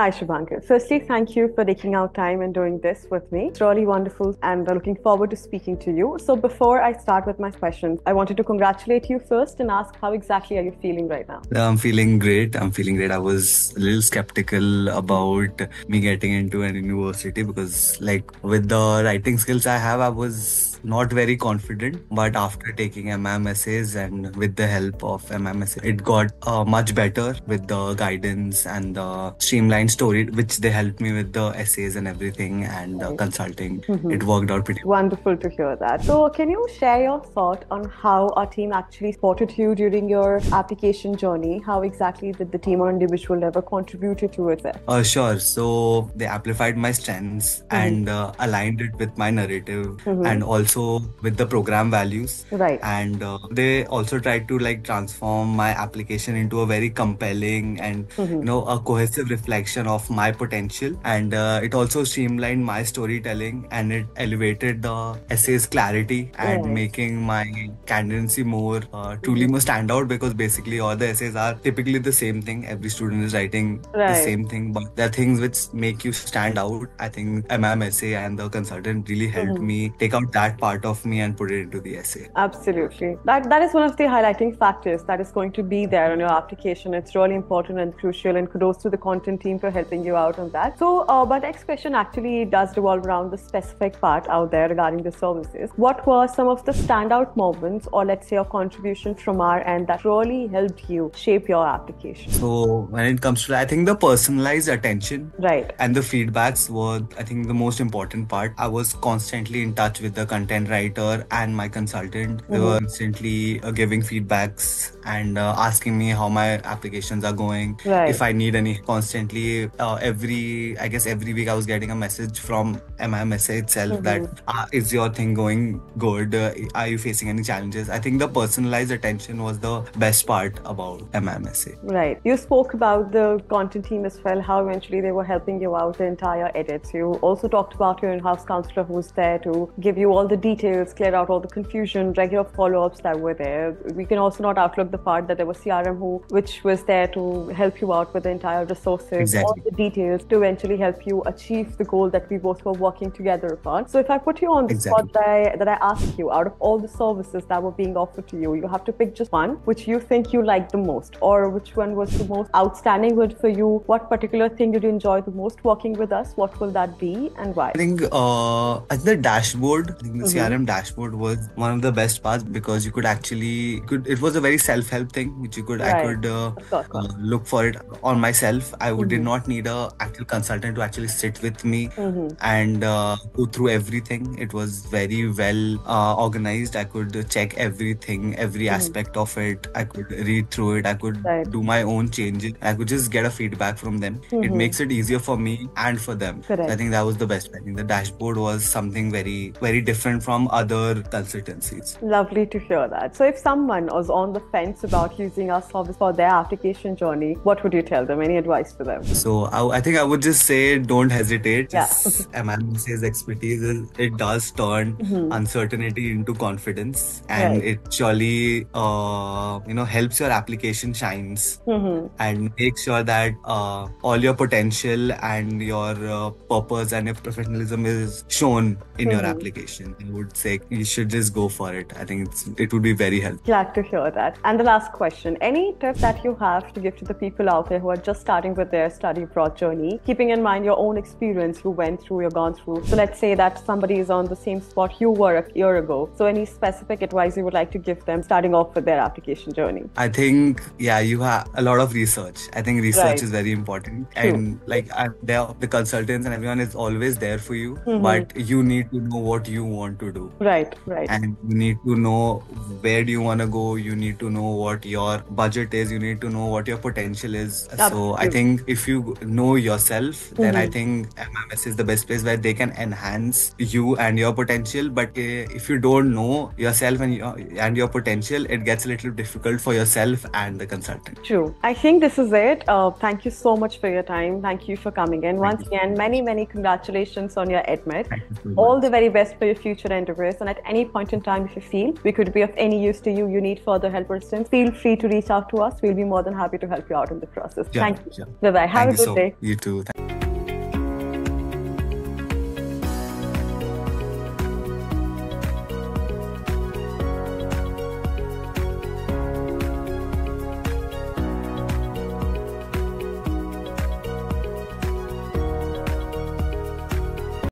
Hi, Shubhankar. Firstly, thank you for taking out time and doing this with me. It's really wonderful and looking forward to speaking to you. So before I start with my questions, I wanted to congratulate you first and ask how exactly are you feeling right now? I'm feeling great. I'm feeling great. I was a little skeptical about me getting into an university because, like, with the writing skills I have, I was not very confident. But after taking MM essays and with the help of MM essays, it got much better with the guidance and the streamlined story, which they helped me with the essays and everything and Right. consulting. Mhm. It worked out pretty. Wonderful to hear that. So, can you share your thought on how our team actually supported you during your application journey? How exactly did the team or individual level contributed to it there? Sure. So they amplified my strengths Mm-hmm. and aligned it with my narrative Mm-hmm. and also with the program values. Right. And they also tried to like transform my application into a very compelling and Mm-hmm. a cohesive reflection of my potential. And it also streamlined my storytelling and it elevated the essay's clarity and Right. making my candidacy more truly Mm-hmm. more stand out because basically all the essays are typically the same thing. Every student is writing the Right. same thing, but there are things which make you stand out. I think MMSA and the consultant really helped Mm-hmm. me take out that part of me and put it into the essay. Absolutely. That is one of the highlighting factors that is going to be there on your application. It's really important and crucial, and kudos to the content team for helping you out on that. So, my next question actually does revolve around the specific part out there regarding the services. What were some of the standout moments, or let's say, a contribution from our end that really helped you shape your application? So when it comes to, I think the personalized attention Right. and the feedbacks were, I think, the most important part. I was constantly in touch with the content writer and my consultant. They were Mm-hmm. constantly giving feedbacks and asking me how my applications are going, if Right. I need any. Constantly, I guess every week I was getting a message from MIMSA itself that Mm-hmm. is your thing going good? Are you facing any challenges? I think the personalized attention was the best part about MIMSA. Right. You spoke about the content team as well, how eventually they were helping you out the entire edits. You also talked about your in-house counselor who was there to give you all the details, clear out all the confusion, regular follow-ups that were there. We can also not outlook the part that there was CRM which was there to help you out with the entire resources, all Exactly. the details to eventually help you achieve the goal that we both were working together upon. So if I put you on the spot Exactly. that I ask you, out of all the services that were being offered to you, you have to pick just one which you think you liked the most, or which one was the most outstanding word for you? What particular thing did you enjoy the most working with us? What will that be and why? I think the dashboard, I think the Mm-hmm. CRM dashboard was one of the best parts because you could actually could it was a very self-help thing which I Right. could Of course. look for it on myself. Did Mm-hmm. not need a actual consultant to actually sit with me Mm-hmm. and go through everything. It was very well organized. I could check everything, every Mm-hmm. aspect of it. I could read through it. I could Right. do my own changes. I could just get a feedback from them. It Mm-hmm. makes it easier for me and for them. So I Correct. think that was the best. I think the dashboard was something very, very different from other consultancies. Lovely to hear that. So, if someone was on the fence about using our service for their application journey, what would you tell them? Any advice for them? So I think I would just say don't hesitate. Yeah. Just MMC's expertise it does turn Mm-hmm. uncertainty into confidence, and Right. it surely helps your application shines Mm-hmm. and make sure that all your potential and your purpose and your professionalism is shown in your Mm-hmm. application. I would say you should just go for it. I think it would be very helpful. Glad to hear that. And the last question, any tips that you have to give to the people out there who are just starting with their study abroad journey, keeping in mind your own experience you went through, you've gone through. So let's say that somebody is on the same spot you were a year ago. So any specific advice you would like to give them starting off with their application journey? I think, yeah, you have a lot of research. I think research Right. is very important. True. And like the consultants and everyone is always there for you, Mm-hmm. but you need to know what you want to do. Right. Right. And you need to know where do you want to go. You need to know what your budget is. You need to know what your potential is. So I Absolutely. think if you know yourself, then I Mm-hmm. think MMS is the best place where they can enhance you and your potential. But if you don't know yourself and your potential, it gets a little difficult for yourself and the consultant. True. I think this is it. Thank you so much for your time. Thank you for coming in. Thank Once you so again, much. many, many congratulations on your admit. Thank you so All much. the very best for your future. future endeavors. And at any point in time, if you feel we could be of any use to you, you need further help or assistance, feel free to reach out to us. We'll be more than happy to help you out in the process. Yeah, Thank you. yeah. Bye-bye. Have Thank a you good so day. You too.